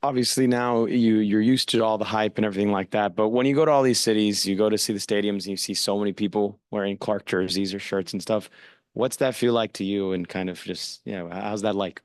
obviously now you're used to all the hype and everything like that. But when you go to all these cities, you go to see the stadiums and you see so many people wearing Clark jerseys or shirts and stuff. What's that feel like to you? And kind of just, how's that like?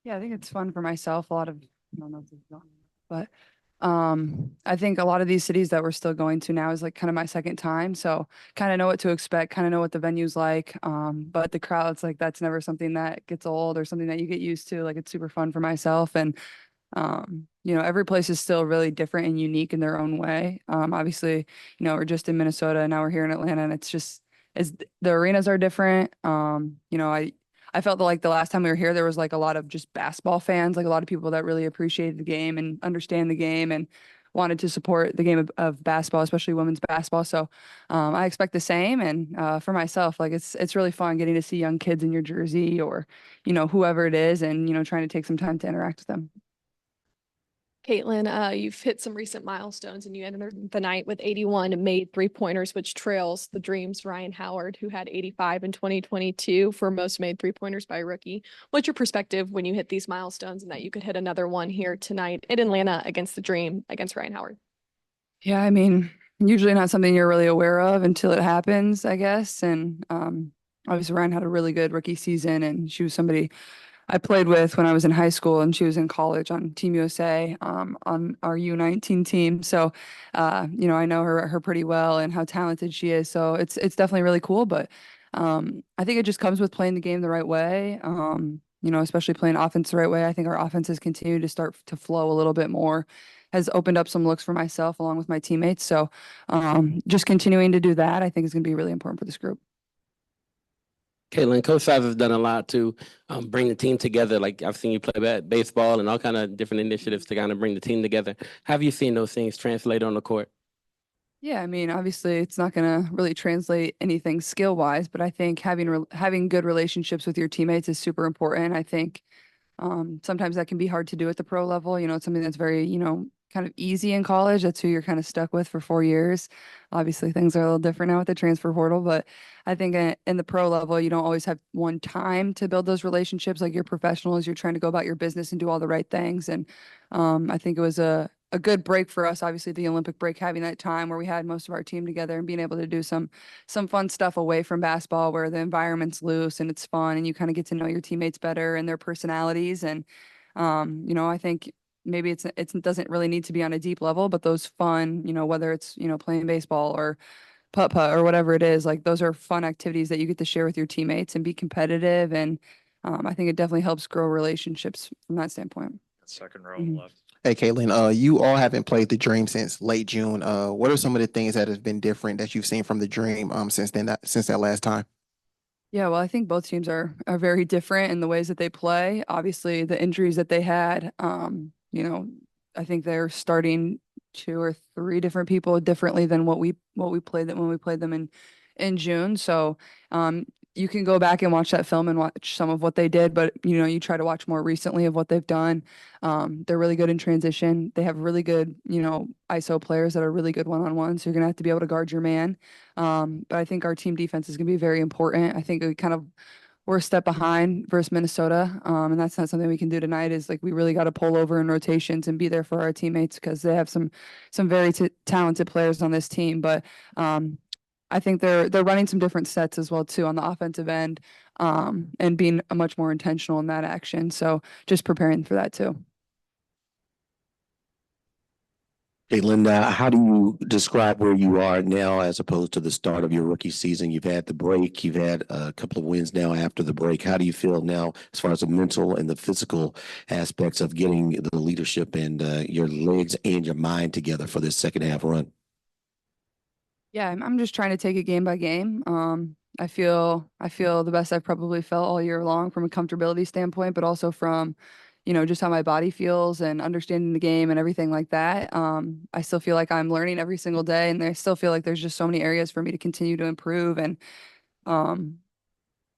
Yeah, I think it's fun for myself. A lot of, I don't know if this is on, but I think a lot of these cities that we're still going to now is like kind of my second time. So kind of know what to expect, kind of know what the venue's like. But the crowds, like that's never something that gets old or something that you get used to. Like it's super fun for myself. And every place is still really different and unique in their own way. Obviously, we're just in Minnesota and now we're here in Atlanta and it's the arenas are different. I felt like the last time we were here, there was like a lot of just basketball fans, like a lot of people that really appreciated the game and understand the game and wanted to support the game of basketball, especially women's basketball. So I expect the same. And for myself, like it's really fun getting to see young kids in your jersey or, whoever it is and, trying to take some time to interact with them. Caitlin, you've hit some recent milestones and you ended the night with 81 made three-pointers, which trails the Dreams' Ryan Howard, who had 85 in 2022 for most made three-pointers by a rookie. What's your perspective when you hit these milestones and that you could hit another one here tonight in Atlanta against the Dream, against Ryan Howard? Yeah, I mean, usually not something you're really aware of until it happens, I guess. And obviously, Ryan had a really good rookie season, and she was somebody I played with when I was in high school, and she was in college on Team USA, on our U19 team. So, I know her pretty well and how talented she is. So it's definitely really cool. But I think it just comes with playing the game the right way. Especially playing offense the right way. I think our offenses continue to start to flow a little bit more. Has opened up some looks for myself along with my teammates. So, just continuing to do that, I think is going to be really important for this group. Caitlin, Coach Sides has done a lot to bring the team together. Like I've seen you play baseball and all kind of different initiatives to kind of bring the team together. Have you seen those things translate on the court? Yeah, I mean, obviously, it's not going to really translate anything skill wise, but I think having good relationships with your teammates is super important. I think sometimes that can be hard to do at the pro level. It's something that's very, kind of easy in college. That's who you're kind of stuck with for 4 years. Obviously, things are a little different now with the transfer portal, but I think in the pro level, you don't always have one time to build those relationships. Like you're professionals, you're trying to go about your business and do all the right things. And I think it was a good break for us, obviously the Olympic break, having that time where we had most of our team together and being able to do some fun stuff away from basketball where the environment's loose and it's fun and you kind of get to know your teammates better and their personalities. And I think maybe it doesn't really need to be on a deep level, but those fun, whether it's, playing baseball or putt-putt or whatever it is, like those are fun activities that you get to share with your teammates and be competitive. And I think it definitely helps grow relationships from that standpoint. Second row Mhm. left. Hey, Caitlin, you all haven't played the Dream since late June. What are some of the things that have been different that you've seen from the Dream since that last time? Yeah, well, I think both teams are very different in the ways that they play. Obviously, the injuries that they had, I think they're starting two or three different people differently than what we played them when we played them in June. So, you can go back and watch that film and watch some of what they did, but you try to watch more recently of what they've done. They're really good in transition. They have really good, ISO players that are really good one-on-one. So you're gonna have to be able to guard your man. But I think our team defense is gonna be very important. I think we're a step behind versus Minnesota. And that's not something we can do tonight is like we really got to pull over in rotations and be there for our teammates because they have some very talented players on this team. But I think they're running some different sets as well too on the offensive end, and being much more intentional in that action. So just preparing for that too. Hey, Linda, how do you describe where you are now as opposed to the start of your rookie season? You've had the break, you've had a couple of wins now after the break. How do you feel now as far as the mental and the physical aspects of getting the leadership and your legs and your mind together for this second half run? Yeah, I'm just trying to take it game by game. I feel the best I've probably felt all year long from a comfortability standpoint, but also from, just how my body feels and understanding the game and everything like that. I still feel like I'm learning every single day, and I still feel like there's just so many areas for me to continue to improve. And um,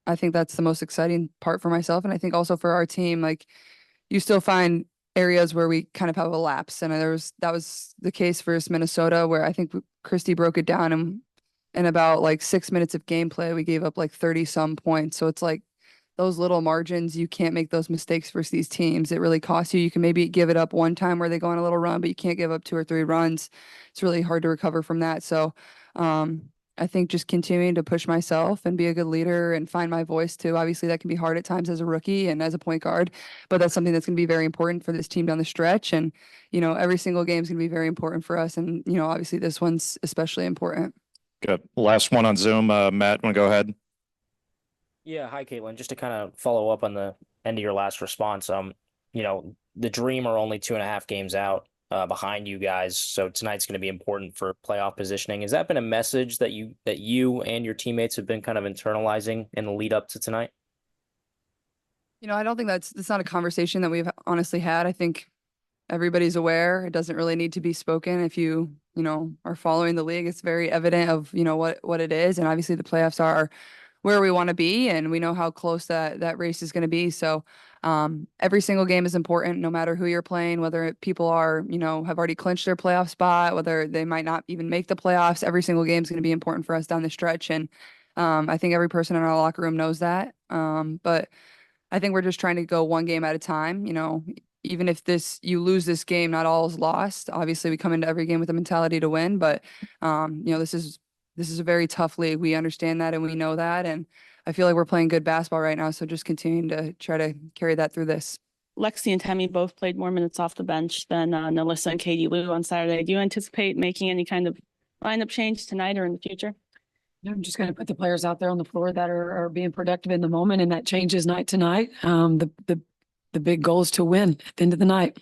I think that's the most exciting part for myself, and I think also for our team. Like you still find areas where we kind of have a lapse, and that was the case for Minnesota, where I think Christie broke it down, and in about like 6 minutes of gameplay, we gave up like 30 some points. So it's like those little margins, you can't make those mistakes versus these teams. It really costs you. You can maybe give it up one time where they go on a little run, but you can't give up 2 or 3 runs. It's really hard to recover from that. So, I think just continuing to push myself and be a good leader and find my voice too. Obviously, that can be hard at times as a rookie and as a point guard, but that's something that's going to be very important for this team down the stretch. And, every single game is going to be very important for us. And, obviously this one's especially important. Good. Last one on Zoom. Matt, want to go ahead? Yeah, hi Caitlin. Just to kind of follow up on the end of your last response, the Dream are only 2.5 games out behind you guys, so tonight's going to be important for playoff positioning. Has that been a message that you and your teammates have been kind of internalizing in the lead up to tonight? I don't think that's not a conversation that we've honestly had. I think everybody's aware. It doesn't really need to be spoken. If you are following the league, it's very evident of what it is, and obviously the playoffs are where we want to be, and we know how close that race is going to be. So every single game is important, no matter who you're playing, whether people are, have already clinched their playoff spot, whether they might not even make the playoffs. Every single game is going to be important for us down the stretch. And I think every person in our locker room knows that. But I think we're just trying to go one game at a time. Even if you lose this game, not all is lost. Obviously, we come into every game with a mentality to win, but this is a very tough league. We understand that and we know that. And I feel like we're playing good basketball right now. So just continuing to try to carry that through this. Lexi and Tammy both played more minutes off the bench than Nalissa and Katie Lou on Saturday. Do you anticipate making any kind of lineup change tonight or in the future? I'm just going to put the players out there on the floor that are being productive in the moment, and that changes night to night. The big goal is to win at the end of the night.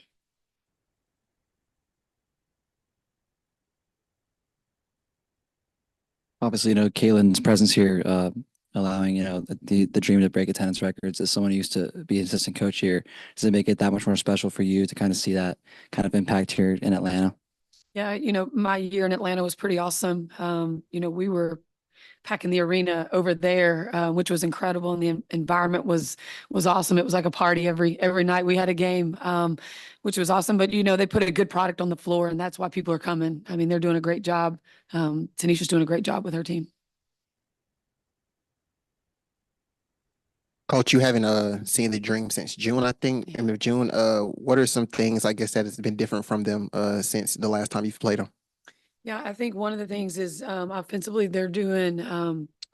Obviously, Caitlin's presence here, allowing, the Dream to break attendance records. As someone who used to be an assistant coach here, does it make it that much more special for you to kind of see that kind of impact here in Atlanta? Yeah, my year in Atlanta was pretty awesome. We were packing the arena over there, which was incredible, and the environment was awesome. It was like a party every night we had a game, which was awesome. But they put a good product on the floor, and that's why people are coming. I mean, they're doing a great job. Tanisha's doing a great job with her team. Coach, you haven't seen the Dream since June, I think, end of June. What are some things, I guess, that has been different from them since the last time you've played them? Yeah, I think one of the things is offensively, they're doing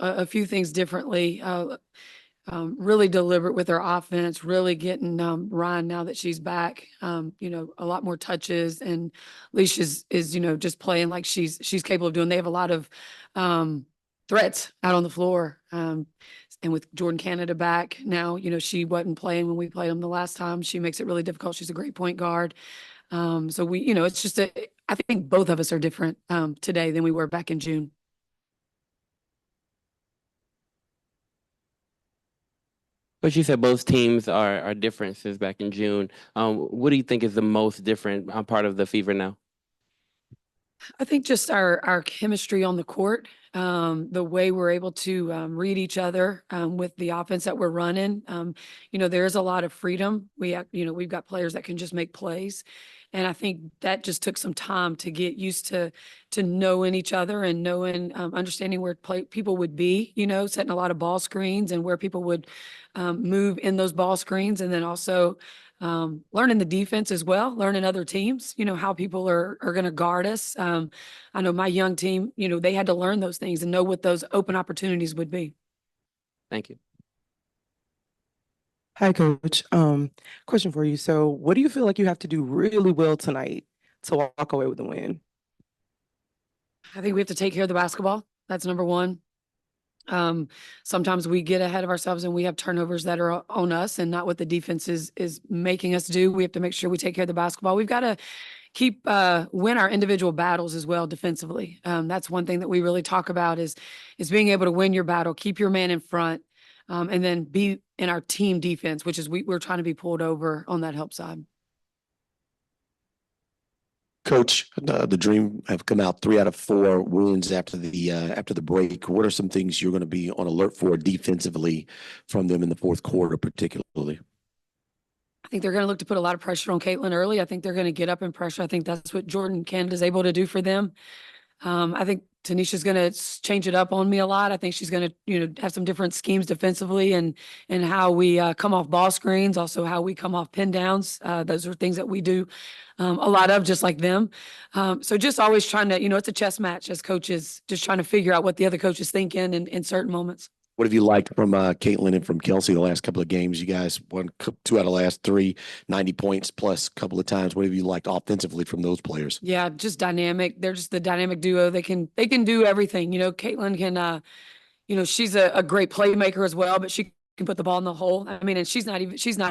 a few things differently. Really deliberate with their offense, really getting Ryan, now that she's back, a lot more touches, and Leash is just playing like she's capable of doing. They have a lot of threats out on the floor. And with Jordan Canada back now, she wasn't playing when we played them the last time. She makes it really difficult. She's a great point guard. So we, it's just I think both of us are different today than we were back in June. But you said both teams are different since back in June. What do you think is the most different part of the Fever now? I think just our chemistry on the court, the way we're able to read each other with the offense that we're running. There's a lot of freedom. We've got players that can just make plays. And I think that just took some time to get used to knowing each other and knowing, understanding where people would be, setting a lot of ball screens and where people would move in those ball screens. And then also learning the defense as well, learning other teams, how people are going to guard us. I know my young team, they had to learn those things and know what those open opportunities would be. Thank you. Hi, Coach. Question for you. So what do you feel like you have to do really well tonight to walk away with the win? I think we have to take care of the basketball. That's number one. Sometimes we get ahead of ourselves and we have turnovers that are on us and not what the defense is making us do. We have to make sure we take care of the basketball. We've got to win our individual battles as well defensively. That's one thing that we really talk about is being able to win your battle, keep your man in front, and then be in our team defense, which is we're trying to be pulled over on that help side. Coach, the Dream have come out 3 out of 4 wins after the break. What are some things you're going to be on alert for defensively from them in the fourth quarter, particularly? I think they're going to look to put a lot of pressure on Caitlin early. I think they're going to get up in pressure. I think that's what Jordan Canada is able to do for them. I think Tanisha's going to change it up on me a lot. I think she's going to, have some different schemes defensively and how we come off ball screens, also how we come off pin downs. Those are things that we do a lot of, just like them. So just always trying to, it's a chess match as coaches, just trying to figure out what the other coach is thinking in certain moments. What have you liked from Caitlin and from Kelsey the last couple of games? You guys won 2 out of the last 3, 90 points plus a couple of times. What have you liked offensively from those players? Yeah, just dynamic. They're just the dynamic duo. They can do everything. Caitlin can, she's a great playmaker as well, but she can put the ball in the hole. I mean, and she's not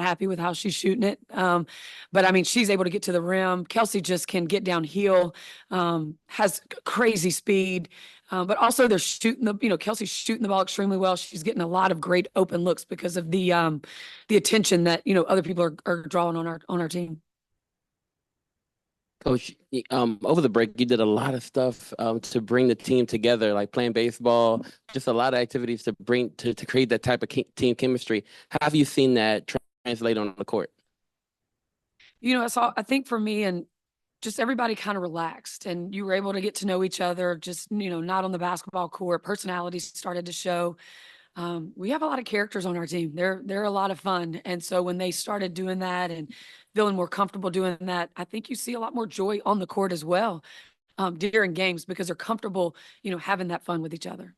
happy with how she's shooting it. But I mean, she's able to get to the rim. Kelsey just can get downhill, has crazy speed. But also they're shooting Kelsey's shooting the ball extremely well. She's getting a lot of great open looks because of the attention that, other people are drawing on our team. Coach, over the break, you did a lot of stuff to bring the team together, like playing baseball, just a lot of activities to bring to create that type of team chemistry. How have you seen that translate on the court? I think for me, and just everybody kind of relaxed, and you were able to get to know each other, just, not on the basketball court. Personalities started to show. We have a lot of characters on our team. They're a lot of fun. And so when they started doing that and feeling more comfortable doing that, I think you see a lot more joy on the court as well, during games, because they're comfortable, having that fun with each other.